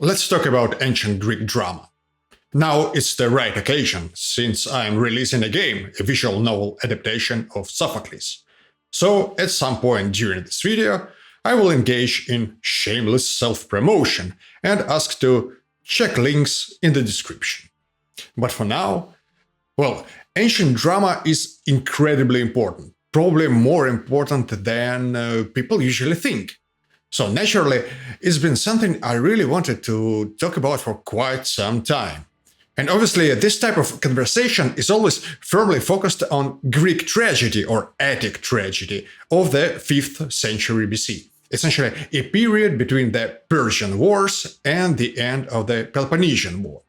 Let's talk about ancient Greek drama. Now it's the right occasion, since I'm releasing a game, a visual novel adaptation of Sophocles. So, at some point during this video, I will engage in shameless self-promotion and ask to check links in the description. But for now, ancient drama is incredibly important, probably more important than people usually think. So naturally, it's been something I really wanted to talk about for quite some time. And obviously, this type of conversation is always firmly focused on Greek tragedy or Attic tragedy of the 5th century BC, essentially a period between the Persian Wars and the end of the Peloponnesian War.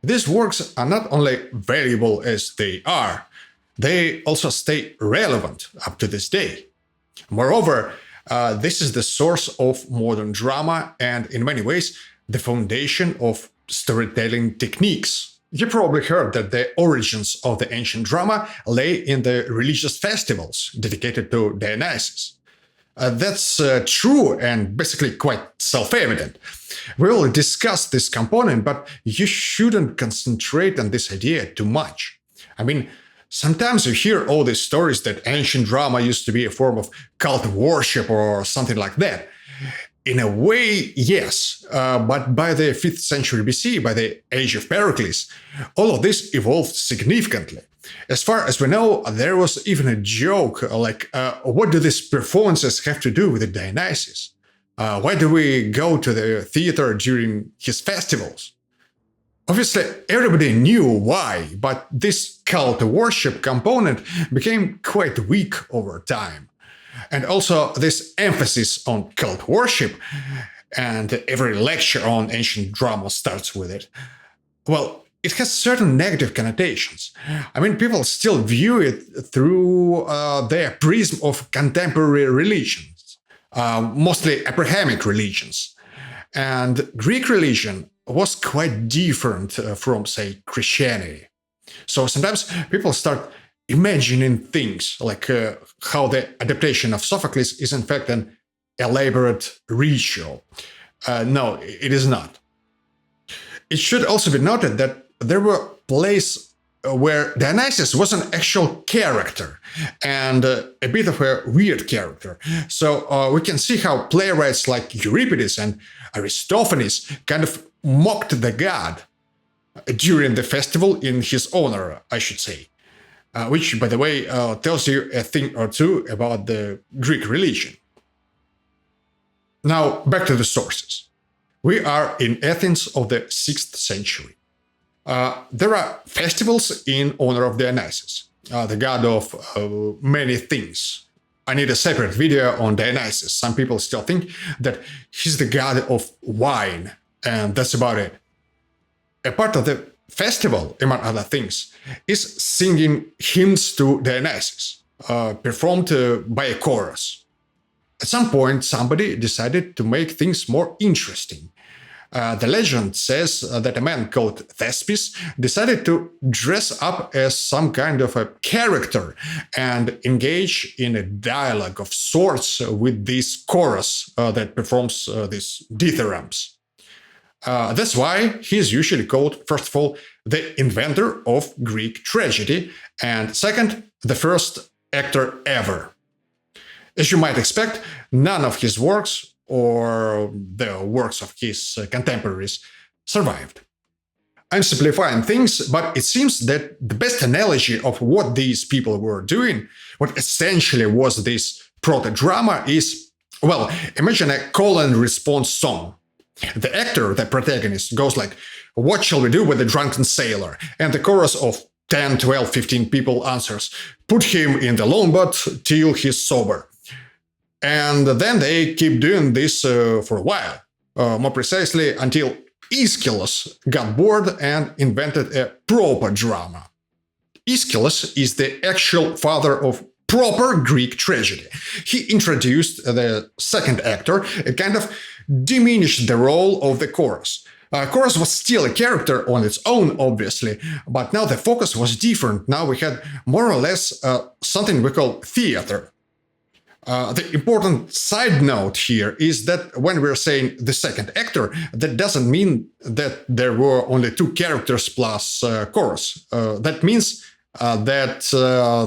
These works are not only valuable as they are, they also stay relevant up to this day. Moreover, this is the source of modern drama and, in many ways, the foundation of storytelling techniques. You probably heard that the origins of the ancient drama lay in the religious festivals dedicated to Dionysus. That's true and basically quite self-evident. We'll discuss this component, but you shouldn't concentrate on this idea too much. I mean, sometimes you hear all these stories that ancient drama used to be a form of cult worship or something like that. In a way, yes, but by the 5th century BC, by the age of Pericles, all of this evolved significantly. As far as we know, there was even a joke like, what do these performances have to do with the Dionysus? Why do we go to the theater during his festivals? Obviously, everybody knew why, but this cult worship component became quite weak over time. And also, this emphasis on cult worship, and every lecture on ancient drama starts with it, it has certain negative connotations. I mean, people still view it through their prism of contemporary religions, mostly Abrahamic religions. And Greek religion was quite different from, say, Christianity. So sometimes people start imagining things like how the adaptation of Sophocles is in fact an elaborate ritual. No, it is not. It should also be noted that there were plays where Dionysus was an actual character and a bit of a weird character. So we can see how playwrights like Euripides and Aristophanes kind of mocked the god during the festival in his honor, I should say. Which, by the way, tells you a thing or two about the Greek religion. Now, back to the sources. We are in Athens of the 6th century. There are festivals in honor of Dionysus, the god of many things. I need a separate video on Dionysus. Some people still think that he's the god of wine, and that's about it. A part of the festival, among other things, is singing hymns to Dionysus, performed by a chorus. At some point, somebody decided to make things more interesting. The legend says that a man called Thespis decided to dress up as some kind of a character and engage in a dialogue of sorts with this chorus that performs these dithyrambs. That's why he's usually called, first of all, the inventor of Greek tragedy, and second, the first actor ever. As you might expect, none of his works, or the works of his contemporaries, survived. I'm simplifying things, but it seems that the best analogy of what these people were doing, what essentially was this proto-drama, is, imagine a call and response song. The actor, the protagonist, goes like, "What shall we do with the drunken sailor?" And the chorus of 10, 12, 15 people answers, "Put him in the longboat till he's sober." And then they keep doing this for a while, more precisely until Aeschylus got bored and invented a proper drama. Aeschylus is the actual father of proper Greek tragedy. He introduced the second actor, kind of diminished the role of the chorus. Chorus was still a character on its own, obviously, but now the focus was different. Now we had more or less something we call theater. The important side note here is that when we're saying the second actor, that doesn't mean that there were only two characters plus chorus. That means that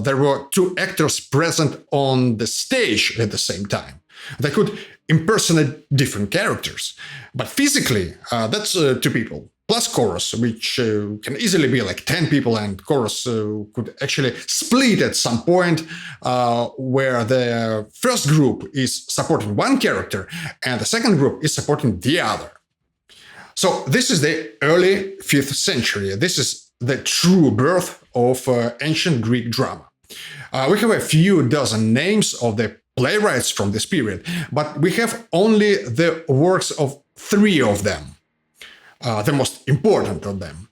there were two actors present on the stage at the same time. They could impersonate different characters. But physically, that's two people. Plus chorus, which can easily be like 10 people, and chorus could actually split at some point where the first group is supporting one character and the second group is supporting the other. So this is the early 5th century. This is the true birth of ancient Greek drama. We have a few dozen names of the playwrights from this period, but we have only the works of 3 of them. The most important of them,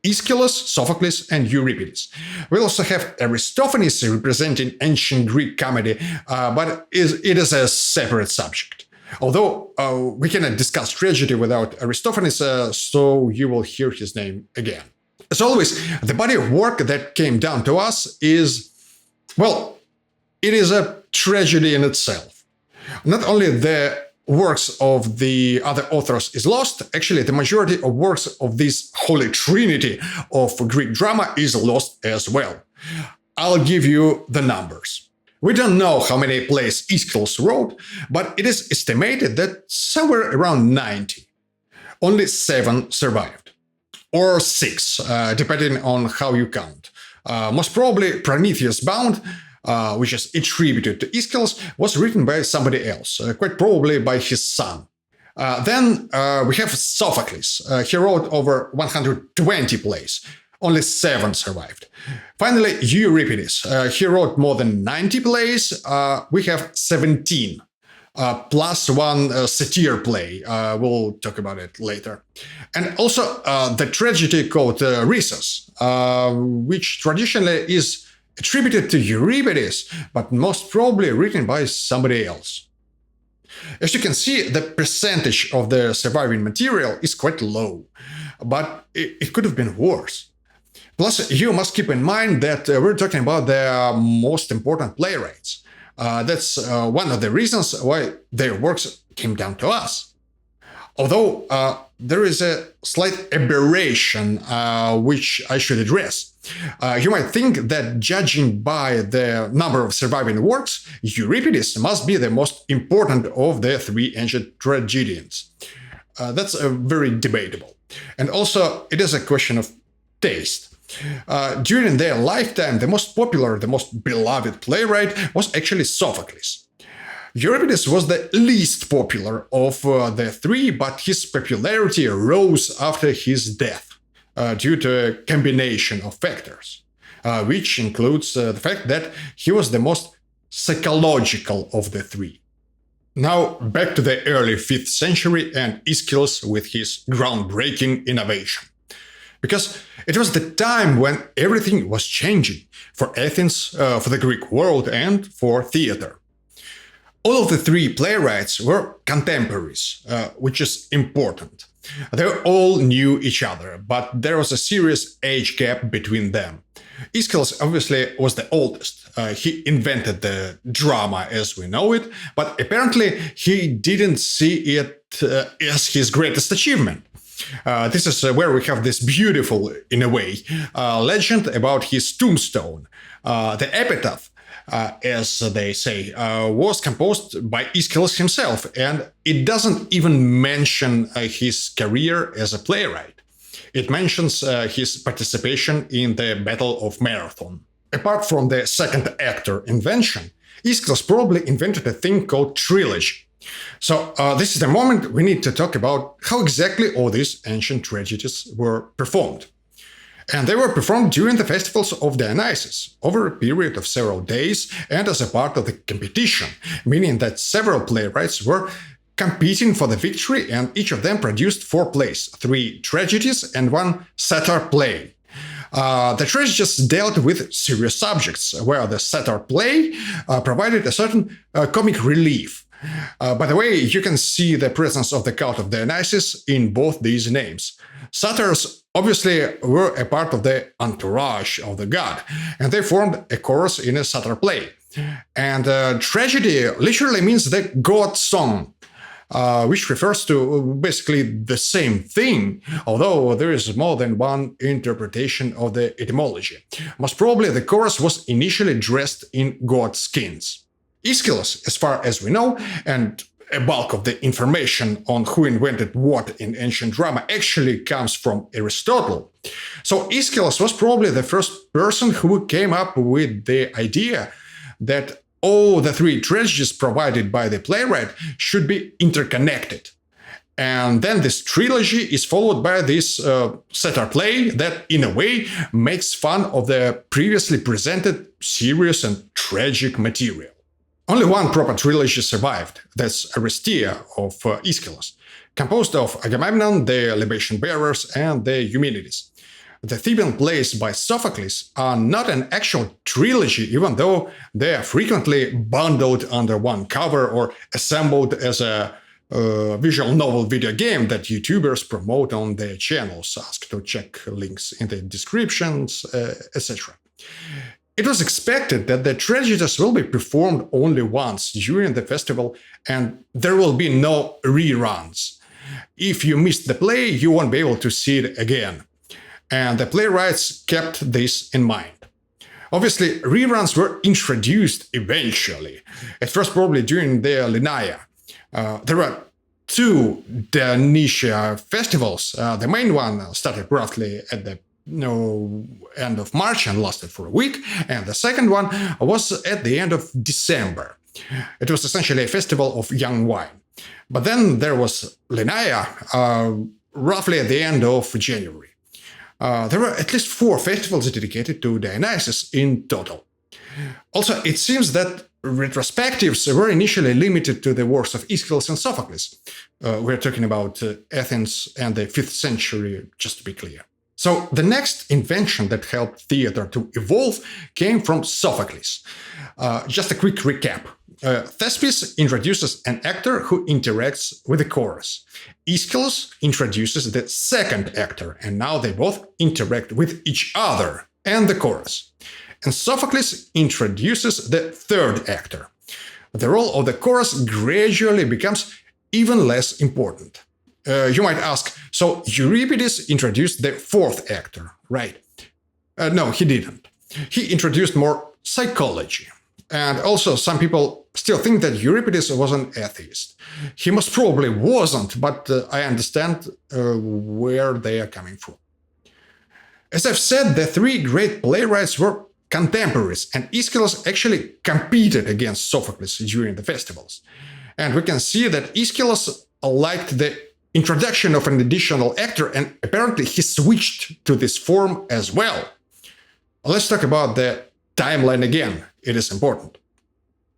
Aeschylus, Sophocles, and Euripides. We also have Aristophanes representing ancient Greek comedy, but it is a separate subject. Although we cannot discuss tragedy without Aristophanes, so you will hear his name again. As always, the body of work that came down to us is, well, it is a tragedy in itself. Not only the works of the other authors is lost, actually the majority of works of this holy trinity of Greek drama is lost as well. I'll give you the numbers. We don't know how many plays Aeschylus wrote, but it is estimated that somewhere around 90. Only 7 survived. Or 6, depending on how you count. Most probably Prometheus Bound, which is attributed to Aeschylus, was written by somebody else, quite probably by his son. Then we have Sophocles. He wrote over 120 plays. Only 7 survived. Finally, Euripides. He wrote more than 90 plays. We have 17. Plus 1 satyr play. We'll talk about it later. And also the tragedy called Rhesus, which traditionally is attributed to Euripides, but most probably written by somebody else. As you can see, the percentage of the surviving material is quite low, but it could have been worse. Plus, you must keep in mind that we're talking about the most important playwrights. That's one of the reasons why their works came down to us. Although there is a slight aberration which I should address. You might think that judging by the number of surviving works, Euripides must be the most important of the 3 ancient tragedians. That's very debatable. And also, it is a question of taste. During their lifetime, the most popular, the most beloved playwright was actually Sophocles. Euripides was the least popular of the 3, but his popularity rose after his death due to a combination of factors, which includes the fact that he was the most psychological of the 3. Now, back to the early 5th century and Aeschylus with his groundbreaking innovation. Because it was the time when everything was changing for Athens, for the Greek world, and for theater. All of the 3 playwrights were contemporaries, which is important. They all knew each other, but there was a serious age gap between them. Aeschylus obviously was the oldest. He invented the drama as we know it, but apparently he didn't see it as his greatest achievement. This is where we have this beautiful, in a way, legend about his tombstone. The epitaph, as they say, was composed by Aeschylus himself, and it doesn't even mention his career as a playwright. It mentions his participation in the Battle of Marathon. Apart from the second actor invention, Aeschylus probably invented a thing called trilogy. So this is the moment we need to talk about how exactly all these ancient tragedies were performed. And they were performed during the festivals of Dionysus, over a period of several days and as a part of the competition, meaning that several playwrights were competing for the victory, and each of them produced 4 plays, 3 tragedies and 1 satyr play. The tragedies dealt with serious subjects, where the satyr play provided a certain comic relief. By the way, you can see the presence of the cult of Dionysus in both these names. Satyrs obviously were a part of the entourage of the god, and they formed a chorus in a satyr play. And tragedy literally means the god song, which refers to basically the same thing, although there is more than one interpretation of the etymology. Most probably the chorus was initially dressed in god skins. Aeschylus, as far as we know, and a bulk of the information on who invented what in ancient drama actually comes from Aristotle. So Aeschylus was probably the first person who came up with the idea that all the three tragedies provided by the playwright should be interconnected. And then this trilogy is followed by this satyr play that, in a way, makes fun of the previously presented serious and tragic material. Only one proper trilogy survived, that's Aristea of Aeschylus, composed of Agamemnon, the libation bearers, and the Eumenides. The Theban plays by Sophocles are not an actual trilogy, even though they are frequently bundled under one cover or assembled as a visual novel video game that YouTubers promote on their channels. Ask to check links in the descriptions, etc. It was expected that the tragedies will be performed only once during the festival and there will be no reruns. If you missed the play, you won't be able to see it again. And the playwrights kept this in mind. Obviously, reruns were introduced eventually, at first probably during the Lenaea. There were two Dionysia festivals. The main one started roughly at the end of March and lasted for a week, and the second one was at the end of December. It was essentially a festival of young wine. But then there was Lenaea, roughly at the end of January. There were at least 4 festivals dedicated to Dionysus in total. Also, it seems that retrospectives were initially limited to the works of Aeschylus and Sophocles. We're talking about Athens and the 5th century, just to be clear. So the next invention that helped theater to evolve came from Sophocles. Just a quick recap. Thespis introduces an actor who interacts with the chorus. Aeschylus introduces the second actor, and now they both interact with each other and the chorus. And Sophocles introduces the third actor. The role of the chorus gradually becomes even less important. You might ask, so Euripides introduced the fourth actor, right? No, he didn't. He introduced more psychology. And also, some people still think that Euripides was an atheist. He most probably wasn't, but I understand where they are coming from. As I've said, the 3 great playwrights were contemporaries, and Aeschylus actually competed against Sophocles during the festivals. And we can see that Aeschylus liked the introduction of an additional actor, and apparently he switched to this form as well. Let's talk about the timeline again. It is important.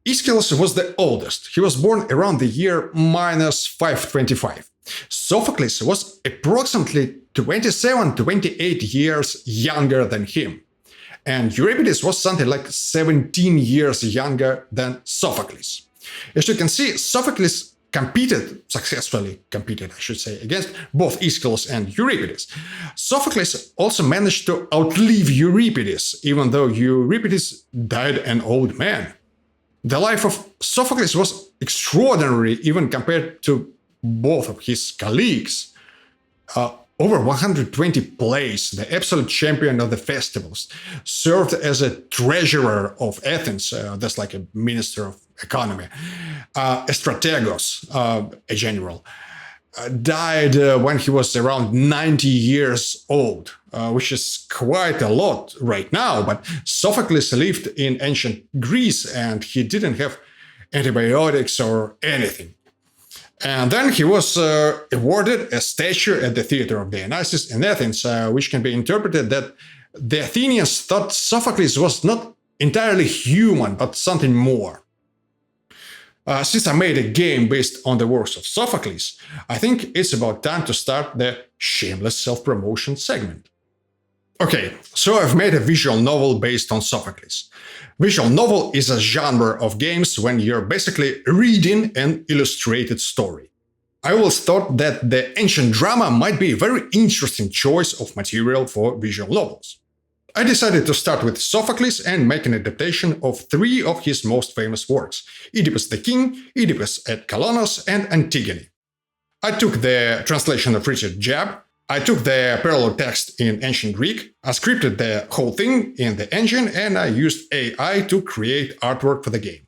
Aeschylus was the oldest. He was born around the year minus 525. Sophocles was approximately 27-28 years younger than him. And Euripides was something like 17 years younger than Sophocles. As you can see, Sophocles successfully competed, against both Aeschylus and Euripides. Sophocles also managed to outlive Euripides, even though Euripides died an old man. The life of Sophocles was extraordinary even compared to both of his colleagues. Over 120 plays, the absolute champion of the festivals, served as a treasurer of Athens, that's like a minister of economy, a strategos, a general, died when he was around 90 years old, which is quite a lot right now, but Sophocles lived in ancient Greece and he didn't have antibiotics or anything. And then he was awarded a statue at the Theater of Dionysus in Athens, which can be interpreted that the Athenians thought Sophocles was not entirely human, but something more. Since I made a game based on the works of Sophocles, I think it's about time to start the shameless self-promotion segment. Okay, so I've made a visual novel based on Sophocles. Visual novel is a genre of games when you're basically reading an illustrated story. I always thought that the ancient drama might be a very interesting choice of material for visual novels. I decided to start with Sophocles and make an adaptation of three of his most famous works: Oedipus the King, Oedipus at Kolonos, and Antigone. I took the translation of Richard Jebb, I took the parallel text in ancient Greek, I scripted the whole thing in the engine, and I used AI to create artwork for the game.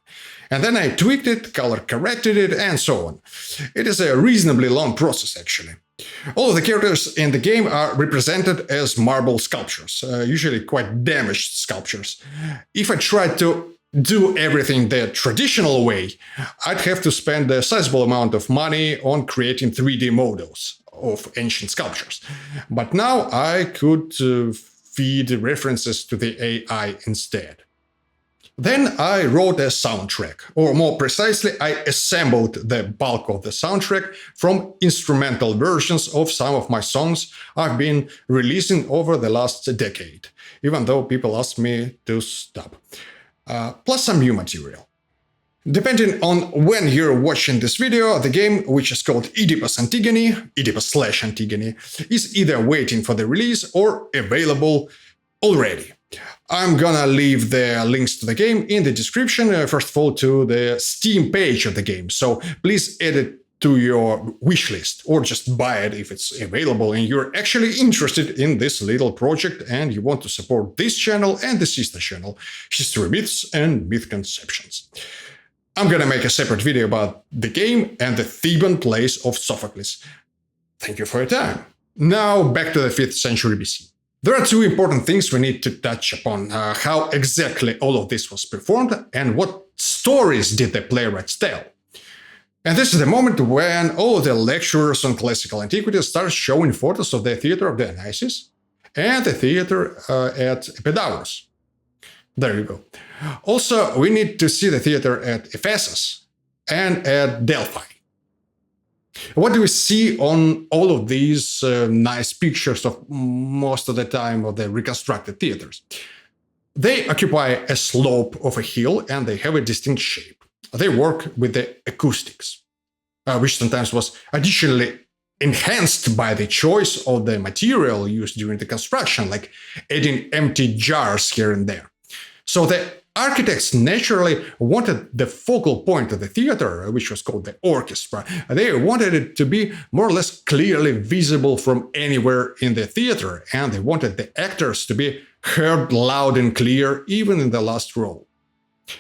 And then I tweaked it, color corrected it, and so on. It is a reasonably long process, actually. All of the characters in the game are represented as marble sculptures, usually quite damaged sculptures. If I tried to do everything the traditional way, I'd have to spend a sizable amount of money on creating 3D models of ancient sculptures. But now I could feed references to the AI instead. Then I wrote a soundtrack, or more precisely, I assembled the bulk of the soundtrack from instrumental versions of some of my songs I've been releasing over the last decade, even though people asked me to stop. Plus some new material. Depending on when you're watching this video, the game, which is called Oedipus Antigone, Oedipus/Antigone, is either waiting for the release or available already. I'm gonna leave the links to the game in the description, first of all to the Steam page of the game, so please add it to your wishlist or just buy it if it's available and you're actually interested in this little project and you want to support this channel and the sister channel, History Myths and Myth Conceptions. I'm gonna make a separate video about the game and the Theban plays of Sophocles. Thank you for your time. Now back to the 5th century BC. There are two important things we need to touch upon: how exactly all of this was performed and what stories did the playwrights tell. And this is the moment when all the lecturers on classical antiquity start showing photos of the theater of Dionysus and the theater at Epidaurus. There you go. Also, we need to see the theater at Ephesus and at Delphi. What do we see on all of these nice pictures of most of the time of the reconstructed theaters? They occupy a slope of a hill and they have a distinct shape. They work with the acoustics, which sometimes was additionally enhanced by the choice of the material used during the construction, like adding empty jars here and there. So the architects naturally wanted the focal point of the theater, which was called the orchestra. They wanted it to be more or less clearly visible from anywhere in the theater, and they wanted the actors to be heard loud and clear, even in the last row.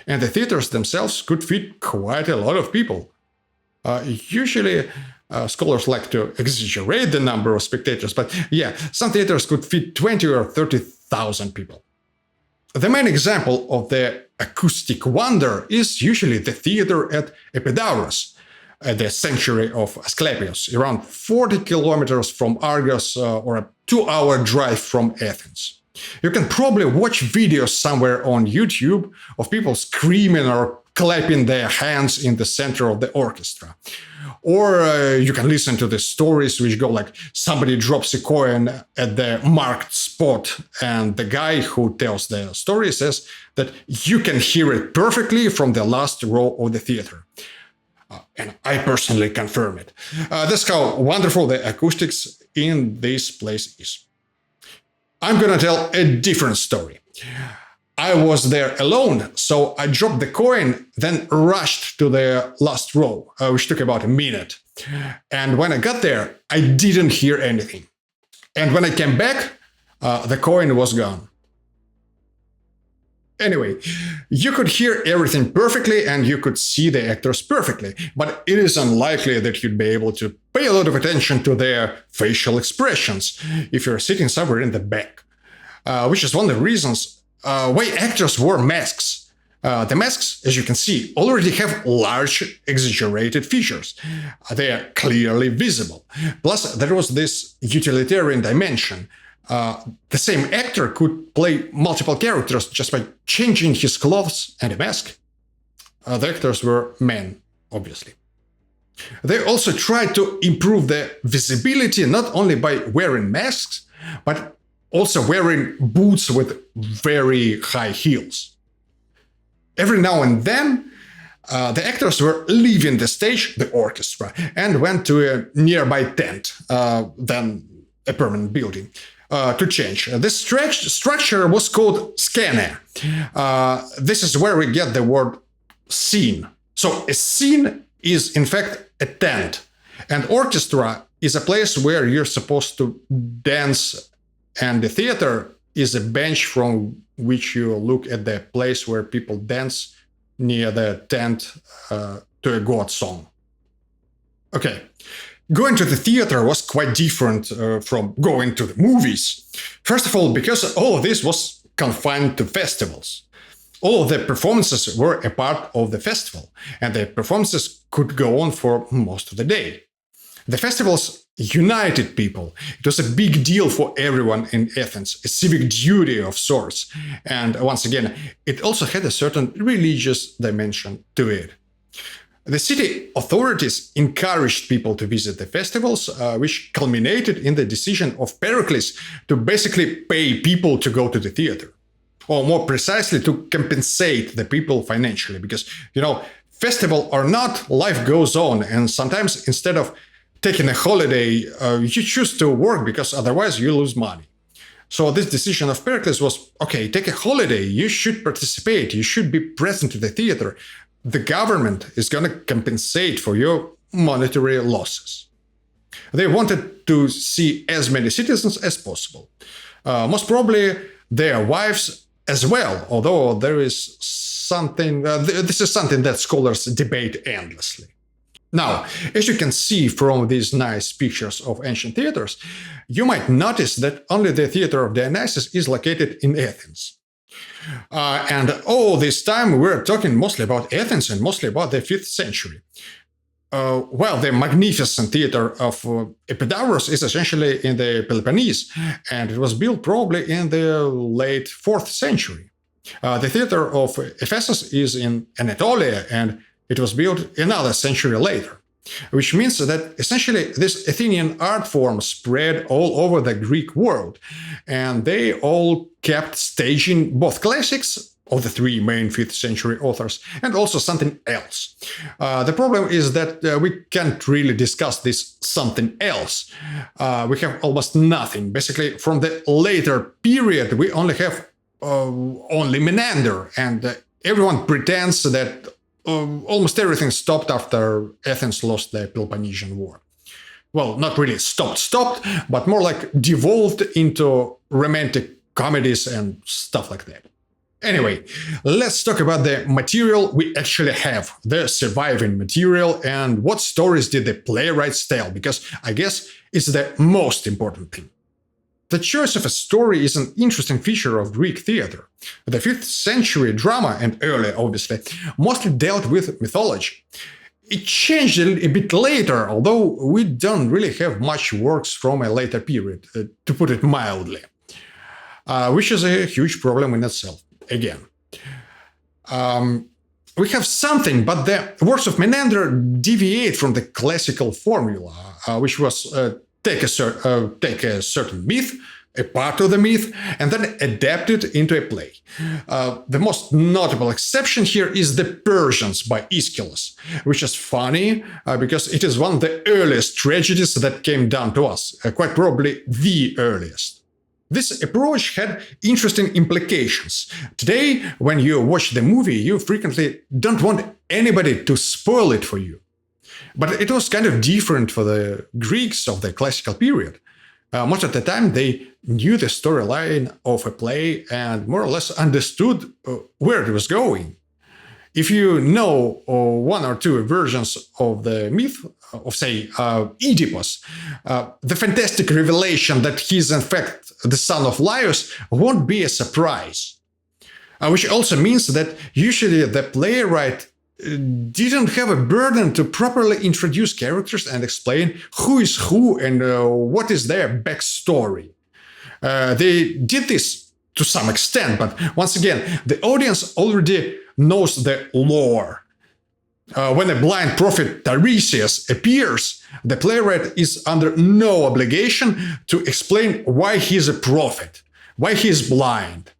And the theaters themselves could fit quite a lot of people. Usually, scholars like to exaggerate the number of spectators, but yeah, some theaters could fit 20 or 30,000 people. The main example of the acoustic wonder is usually the theater at Epidaurus, at the sanctuary of Asclepius, around 40 kilometers from Argos or a 2-hour drive from Athens. You can probably watch videos somewhere on YouTube of people screaming or clapping their hands in the center of the orchestra. Or you can listen to the stories which go like somebody drops a coin at the marked spot and the guy who tells the story says that you can hear it perfectly from the last row of the theater. And I personally confirm it. That's how wonderful the acoustics in this place is. I'm gonna tell a different story. I was there alone, so I dropped the coin, then rushed to the last row, which took about a minute. And when I got there, I didn't hear anything. And when I came back, the coin was gone. Anyway, you could hear everything perfectly and you could see the actors perfectly, but it is unlikely that you'd be able to pay a lot of attention to their facial expressions if you're sitting somewhere in the back, which is one of the reasons why actors wore masks. The masks, as you can see, already have large exaggerated features. They are clearly visible. Plus, there was this utilitarian dimension. The same actor could play multiple characters just by changing his clothes and a mask. The actors were men, obviously. They also tried to improve the visibility not only by wearing masks, but also wearing boots with very high heels. Every now and then, the actors were leaving the stage, the orchestra, and went to a nearby tent, then a permanent building. to change. This structure was called scene. This is where we get the word scene. So a scene is in fact a tent. And orchestra is a place where you're supposed to dance, and the theater is a bench from which you look at the place where people dance near the tent to a god song. Okay, going to the theater was quite different from going to the movies. First of all, because all of this was confined to festivals. All of the performances were a part of the festival, and the performances could go on for most of the day. The festivals united people. It was a big deal for everyone in Athens, a civic duty of sorts. And once again, it also had a certain religious dimension to it. The city authorities encouraged people to visit the festivals, which culminated in the decision of Pericles to basically pay people to go to the theater. Or more precisely, to compensate the people financially. Because, festival or not, life goes on. And sometimes instead of taking a holiday, you choose to work because otherwise you lose money. So this decision of Pericles was, okay, take a holiday, you should participate, you should be present to the theater. The government is going to compensate for your monetary losses. They wanted to see as many citizens as possible. Most probably their wives as well, although there is something, this is something that scholars debate endlessly. Now, as you can see from these nice pictures of ancient theaters, you might notice that only the theater of Dionysus is located in Athens. And all this time we're talking mostly about Athens and mostly about the 5th century. Well, the magnificent theater of Epidaurus is essentially in the Peloponnese, and it was built probably in the late 4th century. The theater of Ephesus is in Anatolia, and it was built another century later, which means that essentially this Athenian art form spread all over the Greek world, and they all kept staging both classics of the 3 main 5th century authors and also something else. The problem is that we can't really discuss this something else. We have almost nothing. Basically, from the later period, we only have only Menander, and everyone pretends that almost everything stopped after Athens lost the Peloponnesian War. Well, not really stopped, but more like devolved into romantic comedies and stuff like that. Anyway, let's talk about the material we actually have, the surviving material, and what stories did the playwrights tell, because I guess it's the most important thing. The choice of a story is an interesting feature of Greek theater. The 5th century drama, and earlier obviously, mostly dealt with mythology. It changed a bit later, although we don't really have much works from a later period, to put it mildly. Which is a huge problem in itself, again. We have something, but the works of Menander deviate from the classical formula, which was take a certain myth, a part of the myth, and then adapt it into a play. The most notable exception here is The Persians by Aeschylus, which is funny because it is one of the earliest tragedies that came down to us, quite probably the earliest. This approach had interesting implications. Today, when you watch the movie, you frequently don't want anybody to spoil it for you. But it was kind of different for the Greeks of the classical period. Most of the time, they knew the storyline of a play and more or less understood where it was going. If you know 1 or 2 versions of the myth of, say, Oedipus, the fantastic revelation that he's in fact the son of Laius won't be a surprise. Which also means that usually the playwright didn't have a burden to properly introduce characters and explain who is who and what is their backstory. They did this to some extent, but once again, the audience already knows the lore. When a blind prophet Tiresias appears, the playwright is under no obligation to explain why he's a prophet, why he's blind,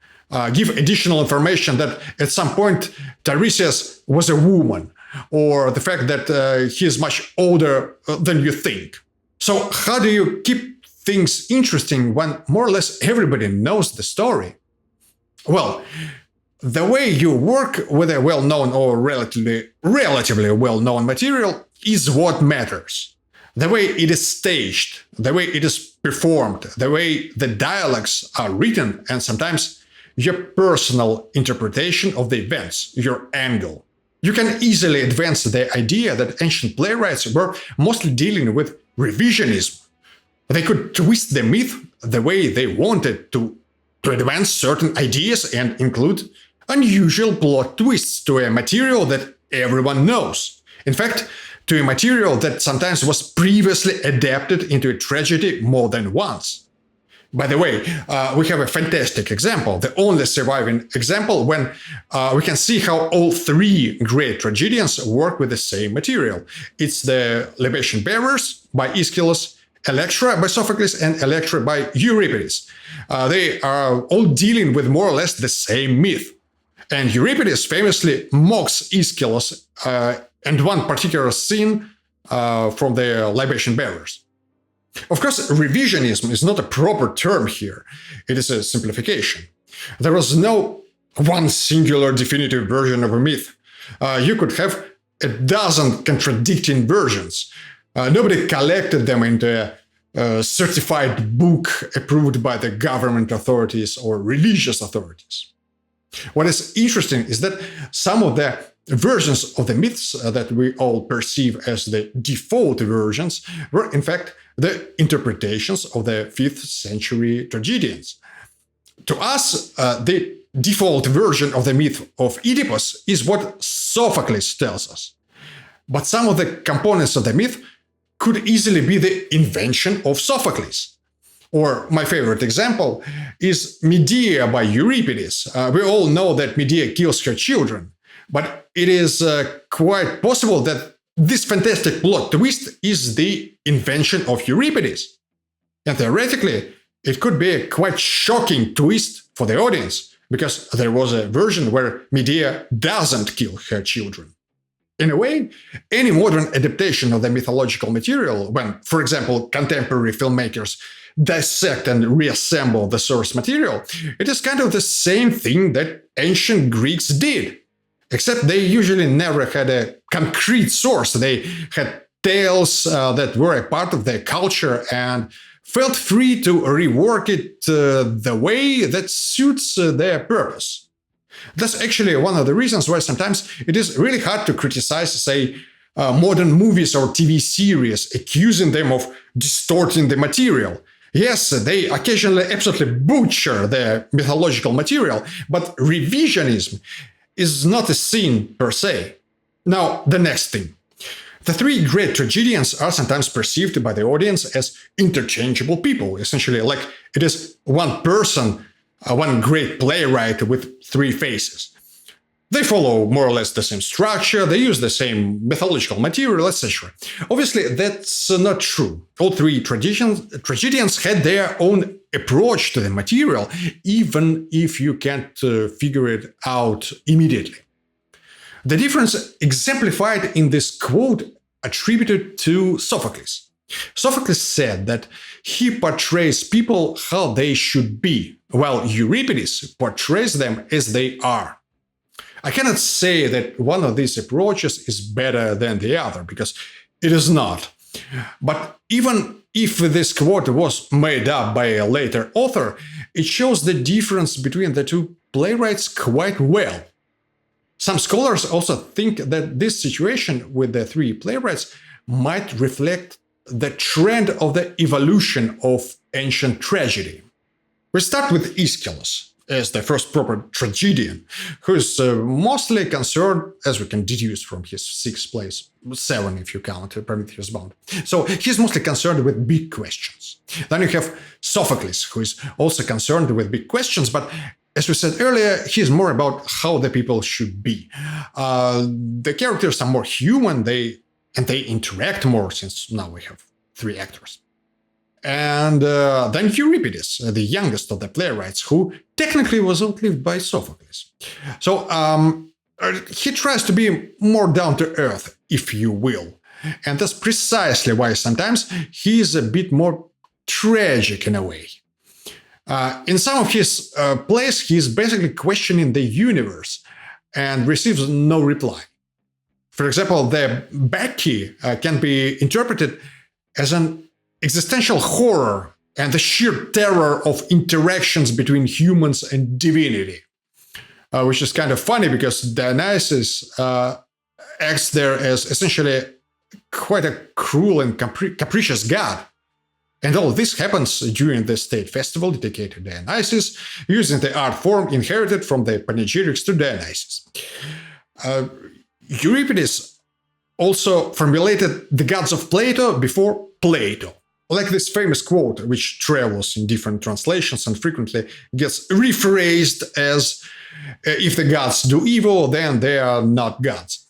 give additional information that at some point Tiresias was a woman, or the fact that he is much older than you think. So how do you keep things interesting when more or less everybody knows the story? Well, the way you work with a well-known or relatively well-known material is what matters. The way it is staged, the way it is performed, the way the dialogues are written, and sometimes your personal interpretation of the events, your angle. You can easily advance the idea that ancient playwrights were mostly dealing with revisionism. They could twist the myth the way they wanted to advance certain ideas and include unusual plot twists to a material that everyone knows. In fact, to a material that sometimes was previously adapted into a tragedy more than once. By the way, we have a fantastic example, the only surviving example when we can see how all three great tragedians work with the same material. It's the Libation Bearers by Aeschylus, Electra by Sophocles, and Electra by Euripides. They are all dealing with more or less the same myth. And Euripides famously mocks Aeschylus and one particular scene from the Libation Bearers. Of course, revisionism is not a proper term here. It is a simplification. There was no one singular definitive version of a myth. You could have a dozen contradicting versions. Nobody collected them into a certified book approved by the government authorities or religious authorities. What is interesting is that some of the versions of the myths that we all perceive as the default versions were in fact the interpretations of the 5th century tragedians. To us, the default version of the myth of Oedipus is what Sophocles tells us. But some of the components of the myth could easily be the invention of Sophocles. Or my favorite example is Medea by Euripides. We all know that Medea kills her children, but it is quite possible that this fantastic plot twist is the invention of Euripides. And theoretically, it could be a quite shocking twist for the audience, because there was a version where Medea doesn't kill her children. In a way, any modern adaptation of the mythological material, when, for example, contemporary filmmakers dissect and reassemble the source material, it is kind of the same thing that ancient Greeks did. Except they usually never had a concrete source. They had tales that were a part of their culture and felt free to rework it the way that suits their purpose. That's actually one of the reasons why sometimes it is really hard to criticize, say, modern movies or TV series, accusing them of distorting the material. Yes, they occasionally absolutely butcher the mythological material, but revisionism is not a sin per se. Now, the next thing. The three great tragedians are sometimes perceived by the audience as interchangeable people, essentially like it is one person, one great playwright with three faces. They follow more or less the same structure, they use the same mythological material, etc. Obviously, that's not true. All three tragedians had their own approach to the material, even if you can't figure it out immediately. The difference exemplified in this quote attributed to Sophocles. Sophocles said that he portrays people how they should be, while Euripides portrays them as they are. I cannot say that one of these approaches is better than the other, because it is not. But even if this quote was made up by a later author, it shows the difference between the two playwrights quite well. Some scholars also think that this situation with the three playwrights might reflect the trend of the evolution of ancient tragedy. We start with Aeschylus as the first proper tragedian, who is mostly concerned, as we can deduce from his 6th plays, 7 if you count Prometheus Bound. So he's mostly concerned with big questions. Then you have Sophocles, who is also concerned with big questions, but as we said earlier, he's more about how the people should be. The characters are more human, they interact more, since now we have 3 actors. And then Euripides, the youngest of the playwrights, who technically was outlived by Sophocles. So he tries to be more down to earth, if you will. And that's precisely why sometimes he is a bit more tragic in a way. In some of his plays, he's basically questioning the universe and receives no reply. For example, the Becky can be interpreted as an existential horror and the sheer terror of interactions between humans and divinity, which is kind of funny because Dionysus acts there as essentially quite a cruel and capricious god. And all this happens during the state festival dedicated to Dionysus, using the art form inherited from the panegyrics to Dionysus. Euripides also formulated the gods of Plato before Plato, like this famous quote, which travels in different translations and frequently gets rephrased as, if the gods do evil, then they are not gods.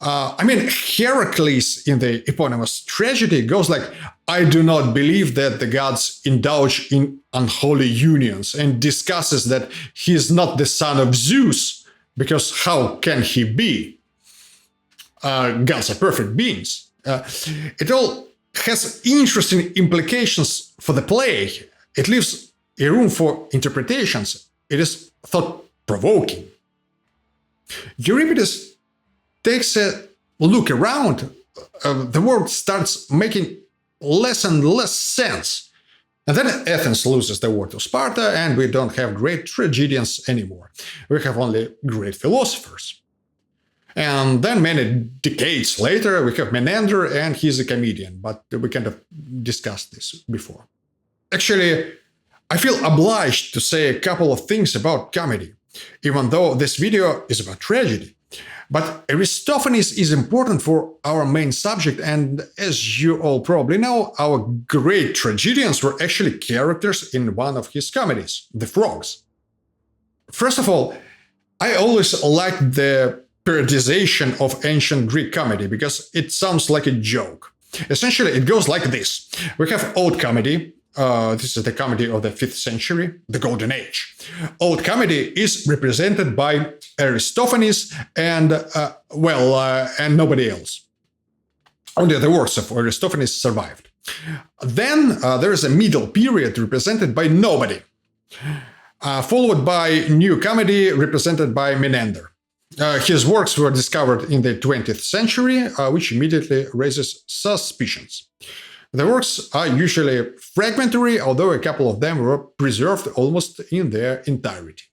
Heracles in the eponymous tragedy goes like, I do not believe that the gods indulge in unholy unions, and discusses that he is not the son of Zeus, because how can he be? Gods are perfect beings. It all has interesting implications for the play. It leaves a room for interpretations. It is thought-provoking. Euripides takes a look around, the world starts making less and less sense. And then Athens loses the war to Sparta, and we don't have great tragedians anymore. We have only great philosophers. And then many decades later, we have Menander, and he's a comedian, but we kind of discussed this before. Actually, I feel obliged to say a couple of things about comedy, even though this video is about tragedy. But Aristophanes is important for our main subject, and as you all probably know, our great tragedians were actually characters in one of his comedies, The Frogs. First of all, I always liked the periodization of ancient Greek comedy because it sounds like a joke. Essentially, it goes like this. We have Old Comedy. This is the comedy of the 5th century, the Golden Age. Old Comedy is represented by Aristophanes and nobody else. Only the works of Aristophanes survived. Then there is a Middle Period represented by nobody, followed by New Comedy represented by Menander. His works were discovered in the 20th century, which immediately raises suspicions. The works are usually fragmentary, although a couple of them were preserved almost in their entirety.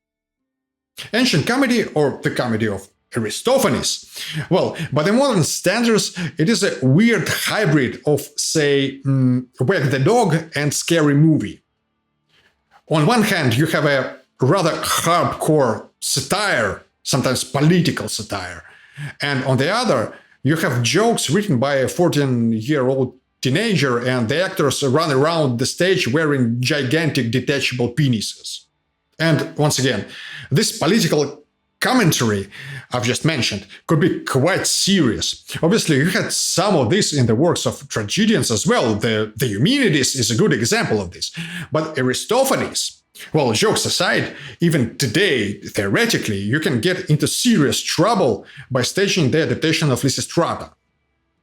Ancient comedy, or the comedy of Aristophanes, well, by the modern standards, it is a weird hybrid of, say, Wag the Dog and Scary Movie. On one hand, you have a rather hardcore satire, sometimes political satire, and on the other, you have jokes written by a 14-year-old teenager, and the actors run around the stage wearing gigantic detachable penises. And once again, this political commentary I've just mentioned could be quite serious. Obviously, you had some of this in the works of tragedians as well. The Eumenides is a good example of this. But Aristophanes, well, jokes aside, even today, theoretically, you can get into serious trouble by staging the adaptation of Lysistrata.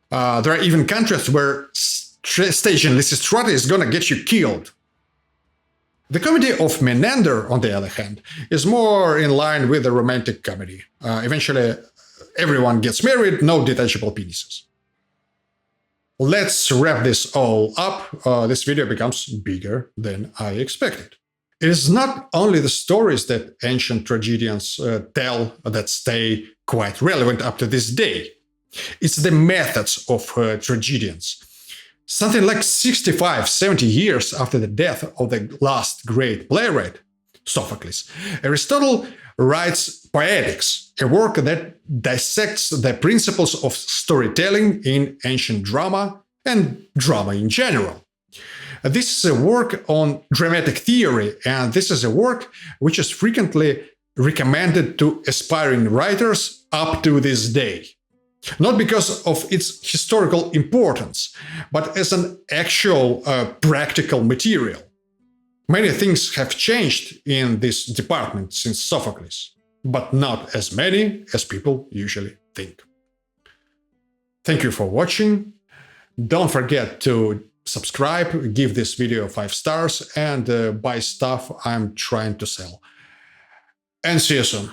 There are even countries where staging Lysistrata is gonna get you killed. The comedy of Menander, on the other hand, is more in line with the romantic comedy. Eventually, everyone gets married, no detachable penises. Let's wrap this all up. This video becomes bigger than I expected. It is not only the stories that ancient tragedians tell that stay quite relevant up to this day. It's the methods of tragedians. Something like 65, 70 years after the death of the last great playwright, Sophocles, Aristotle writes Poetics, a work that dissects the principles of storytelling in ancient drama and drama in general. This is a work on dramatic theory, and this is a work which is frequently recommended to aspiring writers up to this day. Not because of its historical importance, but as an actual practical material. Many things have changed in this department since Sophocles, but not as many as people usually think. Thank you for watching. Don't forget to subscribe, give this video 5 stars, and buy stuff I'm trying to sell. And see you soon.